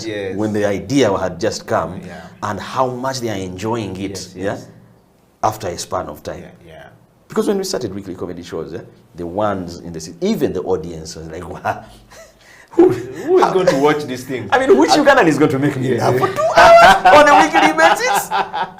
Yes. When the idea had just come, and how much they are enjoying it, after a span of time. Because when we started weekly comedy shows, the ones in the city, even the audience was like, wow. Who is going to watch this thing? I mean, which Ugandan is going to make me laugh for 2 hours on a weekly basis?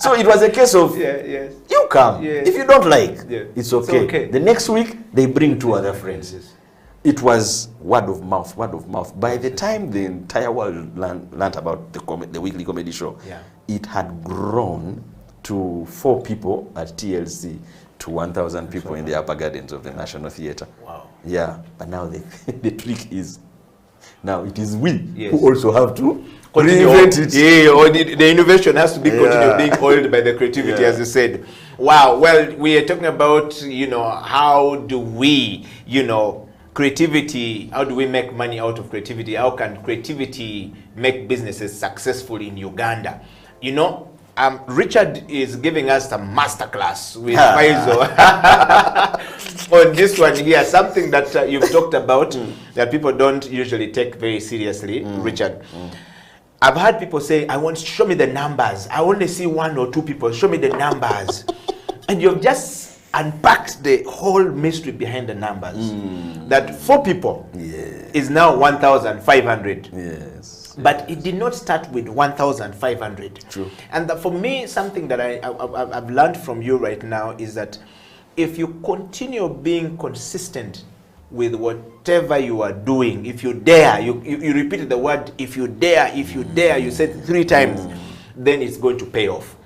So it was a case of, you come. If you don't like, it's okay. The next week, they bring 2 other friends. It was word of mouth, word of mouth. By the time the entire world learned about the weekly comedy show, it had grown to 4 people at TLC to 1,000 people in the upper gardens of the National Theatre. Wow. Yeah, but now the trick is, now it is we who also have to reinvent it. Yeah, or the innovation has to be continued being oiled by the creativity, as you said. Wow. Well, we are talking about, how do we, creativity, how do we make money out of creativity? How can creativity make businesses successful in Uganda? Richard is giving us a masterclass with Faizo on this one here, something that you've talked about that people don't usually take very seriously, Richard. I've heard people say, show me the numbers. I only see 1 or 2 people, show me the numbers. And you've just unpacked the whole mystery behind the numbers. That 4 people is now 1,500. Yes. But it did not start with 1,500. True. And for me, something that I've learned from you right now is that if you continue being consistent with whatever you are doing, if you dare, you repeated the word, if you dare, you said 3 times, then it's going to pay off.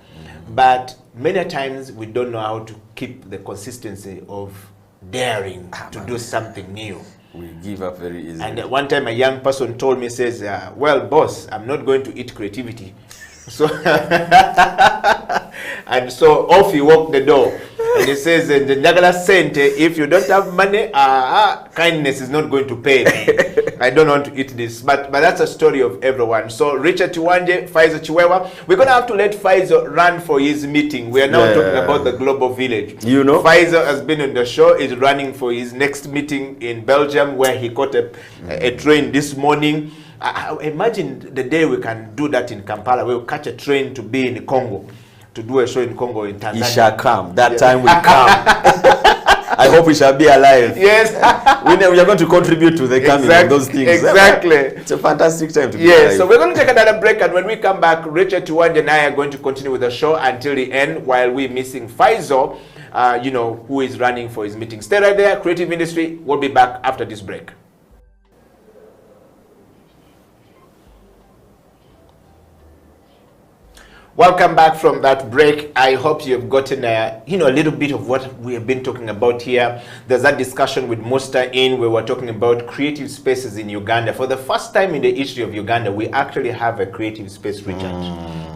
But many times we don't know how to keep the consistency of daring to do something new. We give up very easily. And one time a young person told me, says, well, boss, I'm not going to eat creativity. So, and so off he walked the door. And he says, the Nagala sent, if you don't have money, kindness is not going to pay me. I don't want to eat this. But that's a story of everyone. So Richard Tiwanje, Faizo Chiwewa, we're going to have to let Faizo run for his meeting. We are now talking about the global village. Faizo has been on the show, is running for his next meeting in Belgium, where he caught a train this morning. Imagine the day we can do that in Kampala. We'll catch a train to be in Congo, to do a show in Congo, in Tanzania. It shall come. That time will come. I hope we shall be alive. Yes. We are going to contribute to the coming of those things. Exactly. It's a fantastic time to be alive. So we're going to take another break, and when we come back, Richard Tiwanje and I are going to continue with the show until the end, while we're missing Faizo, who is running for his meeting. Stay right there. Creative Industry. We'll be back after this break. Welcome back from that break. I hope you've gotten a little bit of what we have been talking about here. There's that discussion with Musta where we're talking about creative spaces in Uganda. For the first time in the history of Uganda, we actually have a creative space, Richard,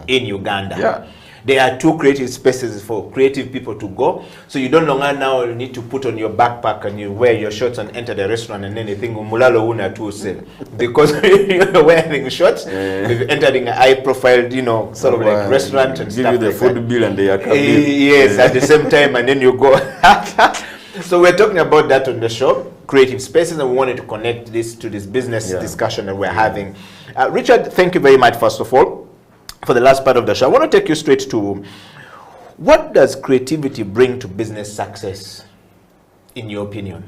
in Uganda. Yeah. There are 2 creative spaces for creative people to go. So you don't longer now need to put on your backpack and you wear your shorts and enter the restaurant and anything. Because you're wearing shorts, you're entering an high-profile, sort of like restaurant and stuff. Give you the food bill and the account bill. Yes, at the same time, and then you go. So we're talking about that on the show, creative spaces, and we wanted to connect this to this business discussion that we're having. Richard, thank you very much, first of all, for the last part of the show. I want to take you straight to, what does creativity bring to business success, in your opinion?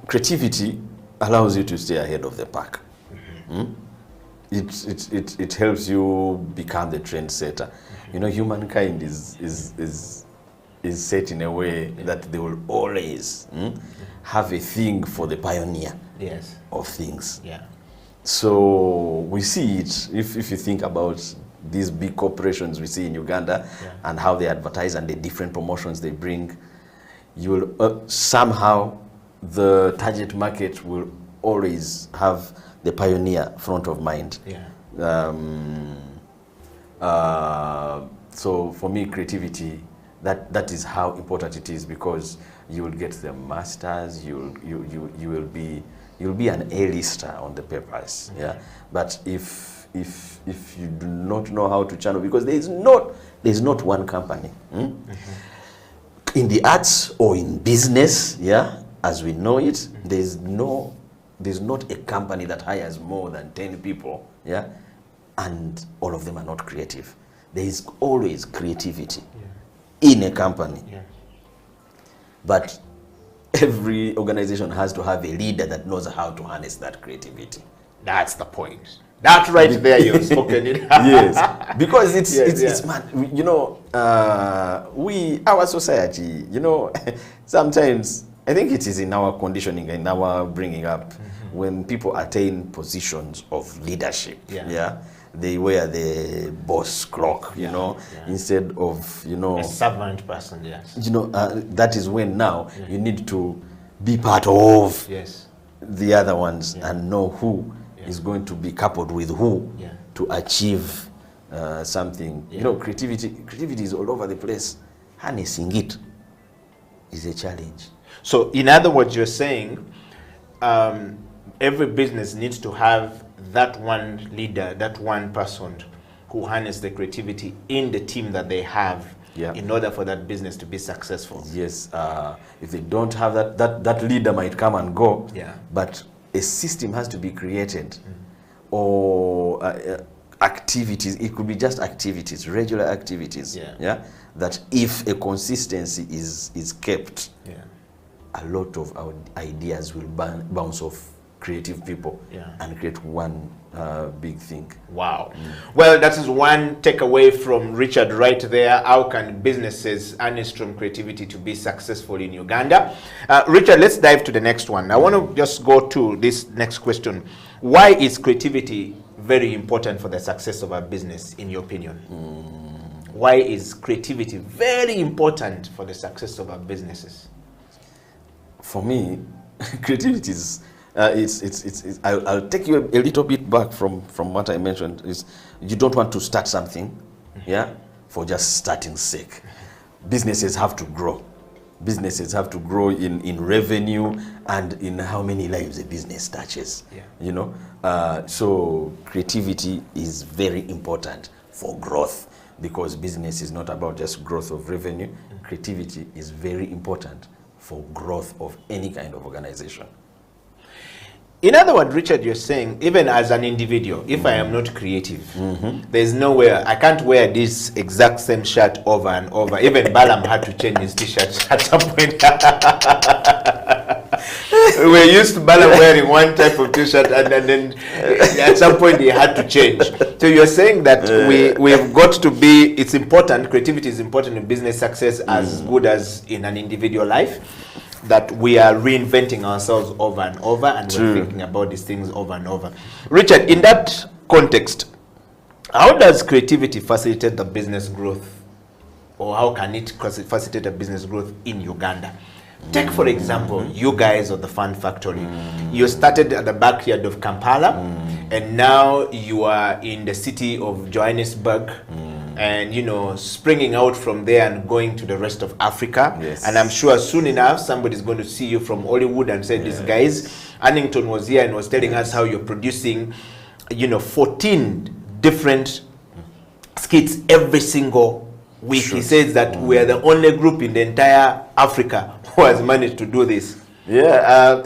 Creativity allows you to stay ahead of the pack. It helps you become the trendsetter. Humankind is set in a way that they will always have a thing for the pioneer of things. So we see it, if you think about these big corporations we see in Uganda and how they advertise and the different promotions they bring, you will somehow the target market will always have the pioneer front of mind. So for me, creativity, that is how important it is, because you will get the masters, you'll be an A-lister on the papers. But if you do not know how to channel, because there's not one company in the arts or in business, as we know it, there's not a company that hires more than 10 people, yeah, and all of them are not creative. There is always creativity in a company. Yeah. But every organization has to have a leader that knows how to harness that creativity. That's the point. That right there, you've spoken it. Yes, because it's yeah. man, you know, our society, you know, sometimes I think it is in our conditioning, in our bringing up, when people attain positions of leadership, they wear the boss clock, you know, instead of, you know, a servant person, yes. You know, that is when now you need to be part of the other ones and know who is going to be coupled with who to achieve something. You know, creativity is all over the place. Harnessing it is a challenge. So in other words, you're saying every business needs to have that one leader, that one person who harnesses the creativity in the team that they have in order for that business to be successful. Yes, if they don't have that leader might come and go, but a system has to be created, or activities. It could be just activities, regular activities, that if a consistency is kept, a lot of our ideas will bounce off creative people and create one big thing. Wow. Well, that is one takeaway from Richard right there. How can businesses harness from creativity to be successful in Uganda? Richard, let's dive to the next one. I want to just go to this next question. Why is creativity very important for the success of a business, in your opinion? Why is creativity very important for the success of our businesses? For me, creativity is I'll take you a little bit back from what I mentioned. Is you don't want to start something for just starting sake. Businesses have to grow. Businesses have to grow in revenue and in how many lives a business touches. You know, so creativity is very important for growth, because business is not about just growth of revenue. Creativity is very important for growth of any kind of organization. In other words, Richard, you're saying, even as an individual, if I am not creative, there's nowhere, I can't wear this exact same shirt over and over. Even Balaam had to change his t-shirt at some point. We're used to Balaam wearing one type of t-shirt, and then at some point he had to change. So you're saying that we've got to be, it's important, creativity is important in business success as good as in an individual life, that we are reinventing ourselves over and over, and we're thinking about these things over and over. Richard, in that context, how does creativity facilitate the business growth, or how can it facilitate the business growth in Uganda? Take, for example, you guys of the Fun Factory. You started at the backyard of Kampala, and now you are in the city of Johannesburg, and, you know, springing out from there and going to the rest of Africa. And I'm sure soon enough, somebody's going to see you from Hollywood and say, these guys, Annington was here and was telling us how you're producing, you know, 14 different skits every single week. He says that we are the only group in the entire Africa who has managed to do this. Entire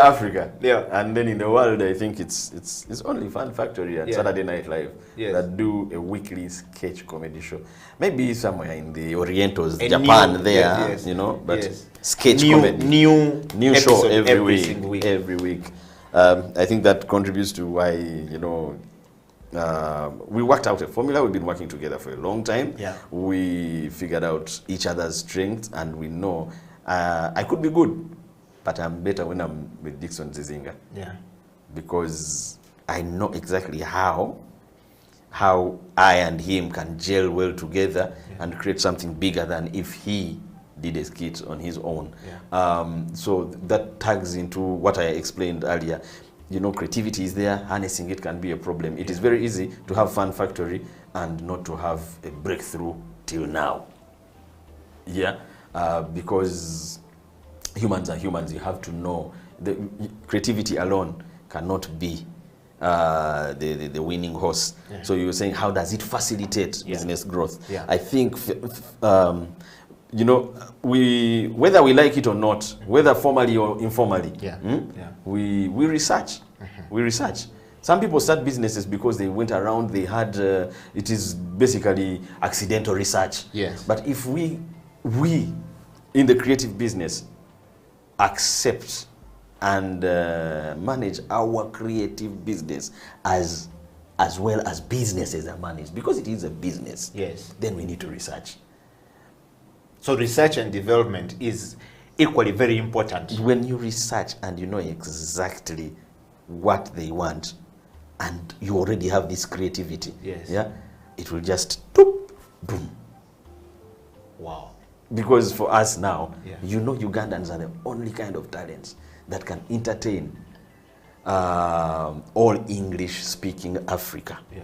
Africa. And then in the world, I think it's only Fun Factory and Saturday Night Live that do a weekly sketch comedy show. Maybe somewhere in the Orientals, Japan, you know, but sketch comedy. New show every week. Every week. I think that contributes to why, you know, we worked out a formula. We've been working together for a long time. We figured out each other's strengths, and we know I could be good, but I'm better when I'm with Dixon Zizinga. Because I know exactly how I and him can gel well together and create something bigger than if he did a skit on his own. So that tags into what I explained earlier. You know, creativity is there, harnessing it can be a problem. It is very easy to have Fun Factory and not to have a breakthrough till now. Because humans are humans. You have to know the creativity alone cannot be the winning horse. So you were saying, how does it facilitate business growth? I think you know, whether we like it or not, whether formally or informally, we research. We research. Some people start businesses because they went around, they had, it is basically accidental research. Yes. But if we in the creative business accept and manage our creative business as well as businesses are managed, because it is a business, yes, then we need to research. So research and development is equally very important. When you research and you know exactly what they want, and you already have this creativity, yes, yeah, it will just boop, boom. Wow. Because for us now, yeah, you know, Ugandans are the only kind of talents that can entertain all English-speaking Africa. Yeah.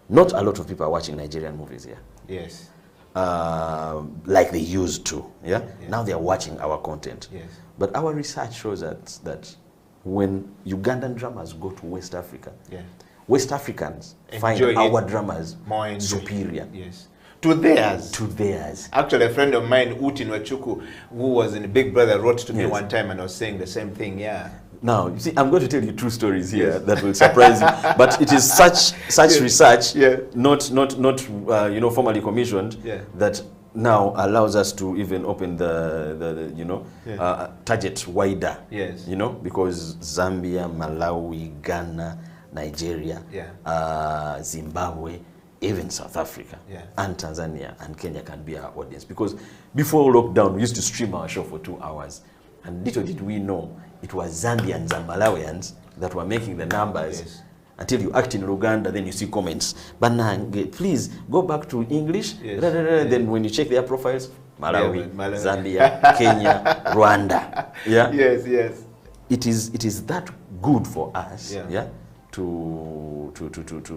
Not a lot of people are watching Nigerian movies here. Yes. Like they used to. Yeah? Yeah. Now they are watching our content. Yes. But our research shows that when Ugandan dramas go to West Africa, yeah, West Africans enjoy find our dramas more superior. Yes. To theirs. To theirs. Actually, a friend of mine, Uti Nwachuku, who was in Big Brother, wrote to me yes. one time and I was saying the same thing, yeah. Now, you see, I'm going to tell you two stories here yes. that will surprise you. But it is such yes. research, yeah. not you know, formally commissioned, yeah. that now allows us to even open the you know, yeah. Target wider. Yes. You know, because Zambia, Malawi, Ghana, Nigeria, yeah. Zimbabwe, even South Africa, yeah. and Tanzania and Kenya can be our audience. Because before lockdown, we used to stream our show for 2 hours. And little did we know, it was Zambians and Malawians that were making the numbers. Yes. Until you act in Uganda, then you see comments. Banang, please go back to English. Yes. Then when you check their profiles, Malawi, yeah, Malawi. Zambia, Kenya, Rwanda. Yeah. Yes, yes. It is that good for us. Yeah. Yeah. To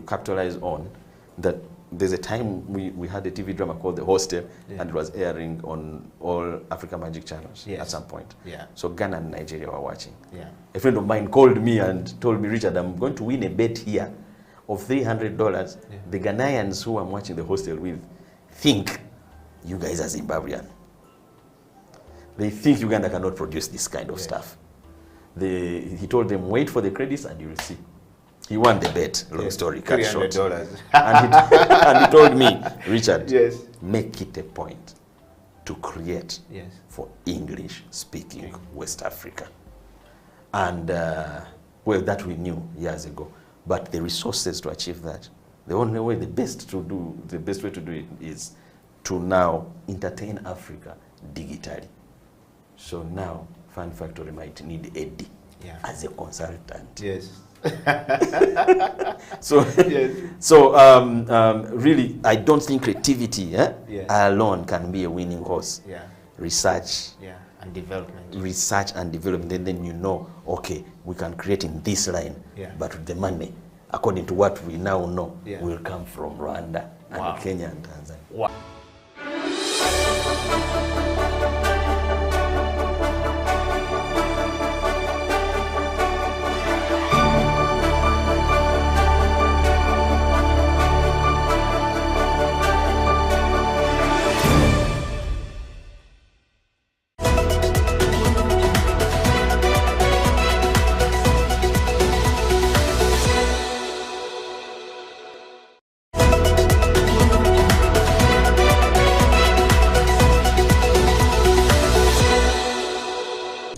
capitalize on that. There's a time we had a TV drama called The Hostel, yeah. and it was airing on all Africa Magic channels yes. at some point. Yeah. So Ghana and Nigeria were watching. Yeah. A friend of mine called me and told me, Richard, I'm going to win a bet here of $300. Yeah. The Ghanaians who I'm watching The Hostel with think you guys are Zimbabwean. They think Uganda cannot produce this kind of yes. stuff. He told them, wait for the credits and you'll see. He won the bet, long story cut short. $300. And he told me, Richard, yes. make it a point to create yes. for English-speaking West Africa. And, well, that we knew years ago. But the resources to achieve that, the only way, the best way to do it is to now entertain Africa digitally. So now, Fun Factory might need Eddie yeah. as a consultant. Yes. So, yes. So really, I don't think creativity yeah. alone can be a winning horse. Yeah. Research. Yeah. And development. Research and development. Then you know, okay, we can create in this line, yeah. but the money, according to what we now know, yeah. will come from Rwanda and wow. Kenya and Tanzania. Wow.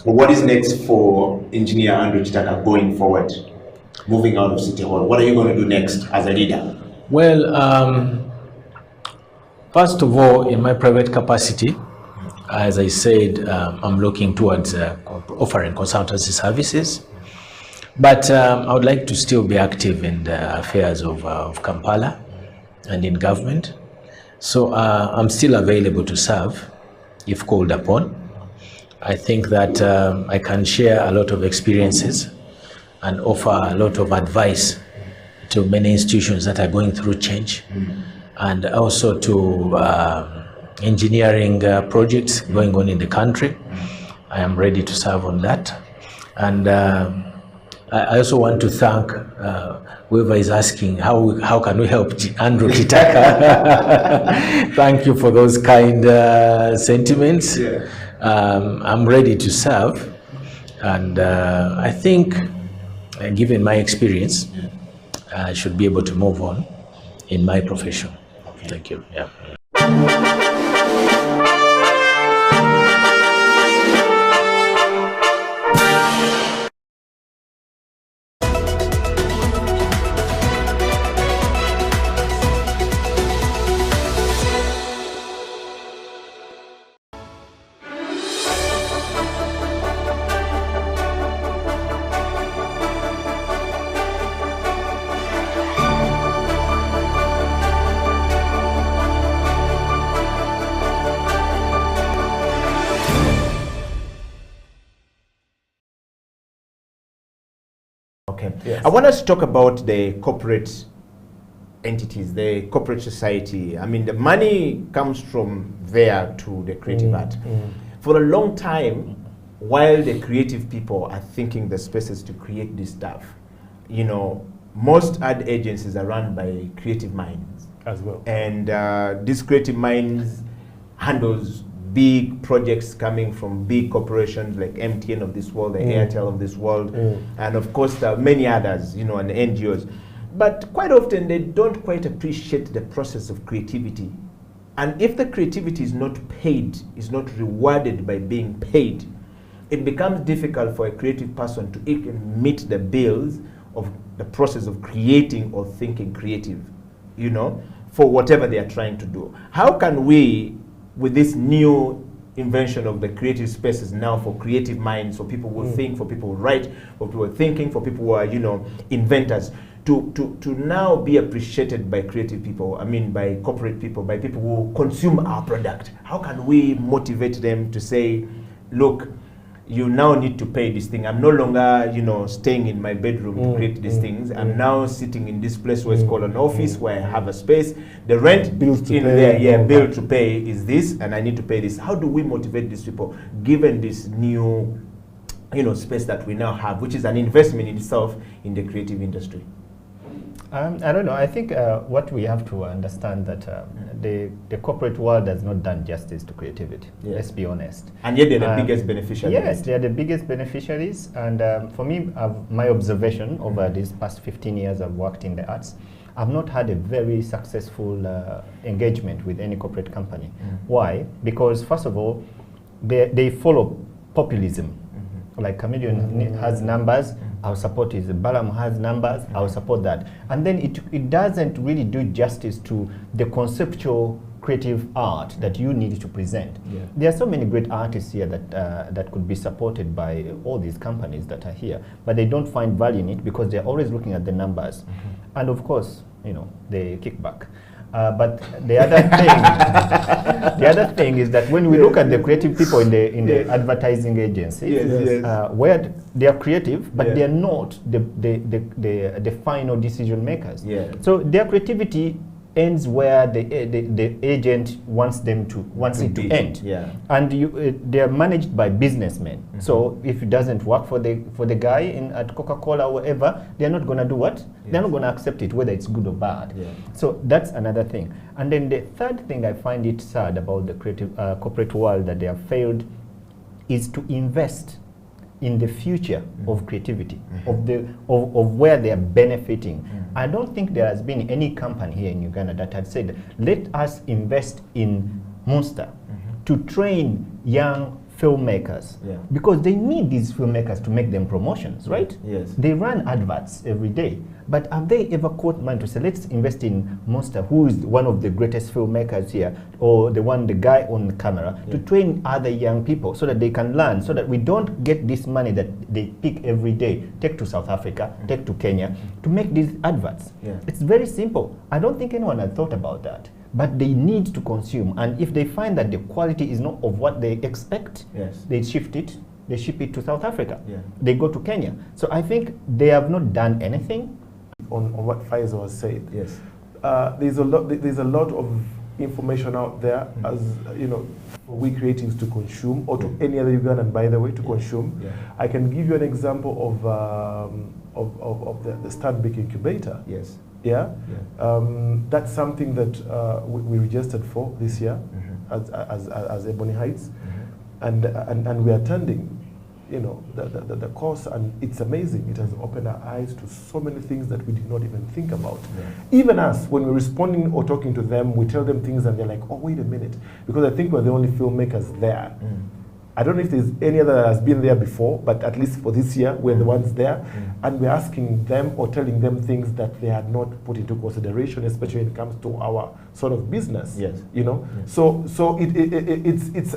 What is next for Engineer Andrew Chitaka going forward, moving out of City Hall? What are you going to do next as a leader? Well, first of all, in my private capacity, as I said, I'm looking towards offering consultancy services. But I would like to still be active in the affairs of Kampala and in government. So I'm still available to serve if called upon. I think that I can share a lot of experiences and offer a lot of advice to many institutions that are going through change, and also to engineering projects going on in the country. I am ready to serve on that. And I also want to thank whoever is asking how can we help Andrew Kitaka. Thank you for those kind sentiments. Yeah. I'm ready to serve, and I think, given my experience, I should be able to move on in my profession. Okay. Thank you. Yeah. Okay. Yes. I want us to talk about the corporate entities, the corporate society. I mean, the money comes from there to the creative art. For a long time, while the creative people are thinking the spaces to create this stuff, you know, most ad agencies are run by creative minds. As well. And these creative minds handles big projects coming from big corporations like MTN of this world, the Airtel of this world, and of course there are many others, you know, and NGOs. But quite often they don't quite appreciate the process of creativity. And if the creativity is not paid, is not rewarded by being paid, it becomes difficult for a creative person to even meet the bills of the process of creating or thinking creative, you know, for whatever they are trying to do. How can we, with this new invention of the creative spaces now for creative minds, for people who think, for people who write, for people who are thinking, for people who are, you know, inventors, to now be appreciated by creative people, I mean by corporate people, by people who consume our product? How can we motivate them to say, look, you now need to pay this thing. I'm no longer, you know, staying in my bedroom to create these things. I'm now sitting in this place where it's called an office, where I have a space. The rent Bills to in pay, there, bill to pay is this, and I need to pay this. How do we motivate these people, given this new, you know, space that we now have, which is an investment in itself in the creative industry? I don't know. I think what we have to understand that the corporate world has not done justice to creativity. Yeah. Let's be honest. And yet they're the biggest beneficiaries. Yes, they are the biggest beneficiaries. And for me, my observation over these past 15 years I've worked in the arts, I've not had a very successful engagement with any corporate company. Why? Because first of all, they follow populism. Like Chameleon has numbers, I'll support his. Balam has numbers, I'll support that. And then it doesn't really do justice to the conceptual creative art that you need to present. Yeah. There are so many great artists here that could be supported by all these companies that are here, but they don't find value in it because they're always looking at the numbers. And of course, you know, the kickback. But the other thing is that when we look at the creative people in the advertising agencies, where they are creative, but they are not the final decision makers. Yeah. So their creativity ends where the agent wants it to end. Yeah. And they are managed by businessmen. So if it doesn't work for the guy at Coca-Cola or whatever, they're not going to do what? They're not going to accept it, whether it's good or bad. Yeah. So that's another thing. And then the third thing I find it sad about the creative corporate world that they have failed is to invest in the future of creativity, of where they are benefiting. I don't think there has been any company here in Uganda that had said, let us invest in Monster to train young filmmakers, because they need these filmmakers to make them promotions, right? Yes. They run adverts every day, but have they ever caught mind to say, let's invest in Monster, who is one of the greatest filmmakers here, or the guy on the camera, to train other young people so that they can learn, so that we don't get this money that they pick every day, take to South Africa, take to Kenya, to make these adverts. It's very simple. I don't think anyone had thought about that. But they need to consume, and if they find that the quality is not of what they expect, they shift it, they ship it to South Africa, they go to Kenya. So I think they have not done anything. On what Faisal has said, Yes. there's a lot of information out there as for we creatives to consume, or to any other Ugandan, by the way, to consume. I can give you an example of the Stanbic incubator. Yes. Yeah. That's something that we registered for this year as Ebony Heights, and we are attending the course, and it's amazing. It has opened our eyes to so many things that we did not even think about. Even us, when we're responding or talking to them, we tell them things and they're like, oh, wait a minute, because I think we're the only filmmakers there. I don't know if there's any other that has been there before, but at least for this year, we're the ones there, and we're asking them or telling them things that they had not put into consideration, especially when it comes to our sort of business. So it's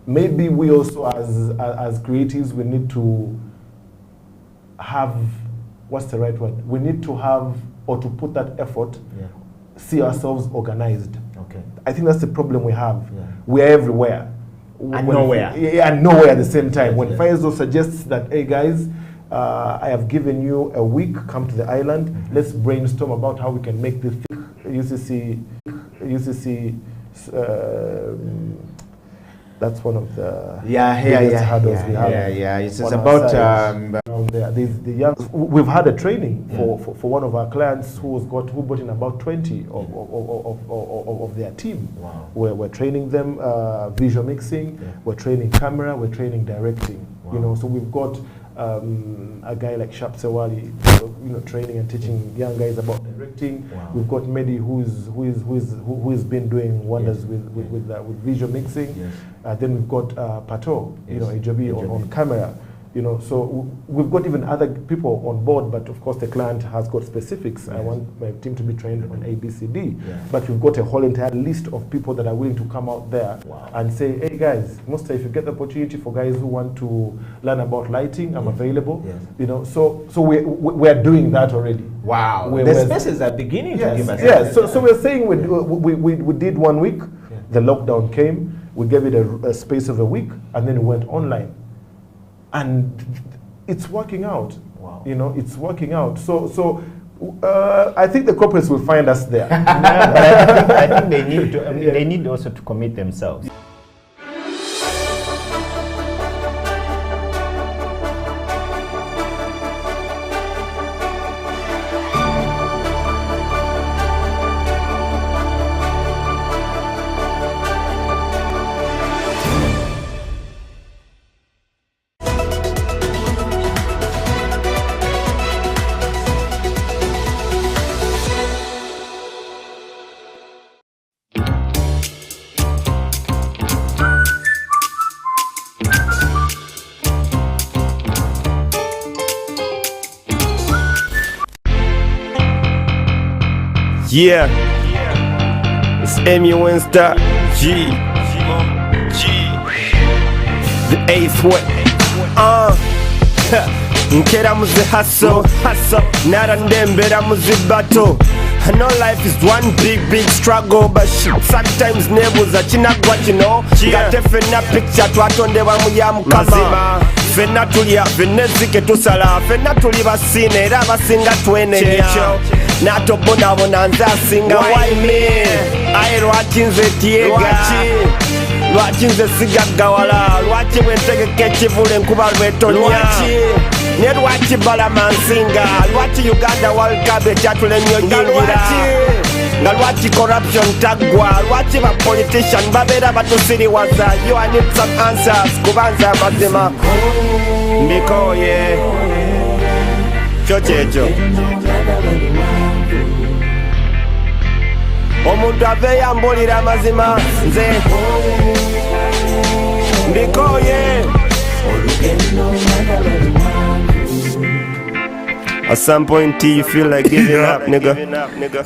maybe we also as creatives, we need to have, what's the right word? We need to have, or to put that effort, see ourselves organized. I think that's the problem we have. We're everywhere. And nowhere. And nowhere at the same time. When Faizo suggests that, hey guys, I have given you a week, come to the island, let's brainstorm about how we can make this UCC, that's one of the hurdles we have. It's about the young. We've had a training for one of our clients who brought in about 20 of their team. Wow. We're training them visual mixing. We're training camera. We're training directing. Wow. So we've got a guy like Shap Sewali, training and teaching young guys about directing. Wow. We've got Mehdi who's been doing wonders with visual mixing. Then we've got Pato, Ejobi on camera. So we've got even other people on board, but of course the client has got specifics. I want my team to be trained on ABCD, but we've got a whole entire list of people that are willing to come out there and say, hey guys, Musta, if you get the opportunity for guys who want to learn about lighting, I'm available. So we're doing that already. Wow. The spaces are beginning to give us. Yes. So we're saying we did 1 week, the lockdown came, we gave it a space of a week, and then it went online. And it's working out. Wow. It's working out. So I think the corporates will find us there. But I think they need to. They need also to commit themselves. Yeah, it's M-U-N-Star G, the 8th way. Nkera muzi hustle, nara ndembera muzi battle. I know life is one big struggle, but shit, sometimes nebuza chinagwa kino ngate fena picture twatondebwa mu ya mukama. Fena tulya venezike tusala, fena tuli basine era basinga twenenya. Nato bonabona nze asinga why me? Aye lwaki nze tyega, lwaki nze sigagawala, lwaki bwentegeka ekivule nkuba lwetonya, ne lwaki balama nsinga, lwaki Uganda World Cup ekyatulemye onyingira, nga lwaki corruption taggwa, lwaki ba politician babeera batusiriwaza. You I need some answers kubanza amazima mbikoye kyo kyekyo. Omuntu ave yambulira amazima nze mbikoye. At some point you feel like giving up, nigga.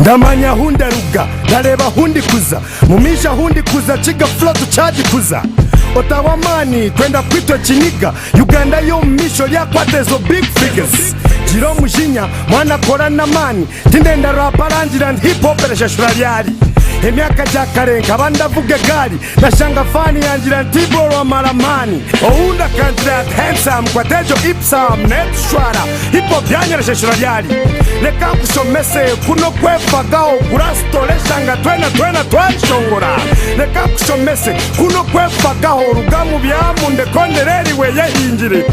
Ndamanya hunde ruga, ndareba hundi kuza, mumisha hundi kuza, chiga flow tuchaji kuza. Otawamani, kwenda kwitwa chiniga, Uganda yo misho lyakwate zo big figures. Jiro mujinya, mwana kora na mani, tindenda rapa ranjira and hip hop eresha shuralyari. emyaka gyakarenga bandavuga egaali nashanga fani yangira ntibolo maramani ounda kandidat handsome kwatejo ipsam netshwara hipo byanyeresheshura lyali leka kusomese kuno kwefagaho kurastoleshanga twena twashongora leka kusomese kuno kwefagaho rugamu byamunde kondereri we yahingire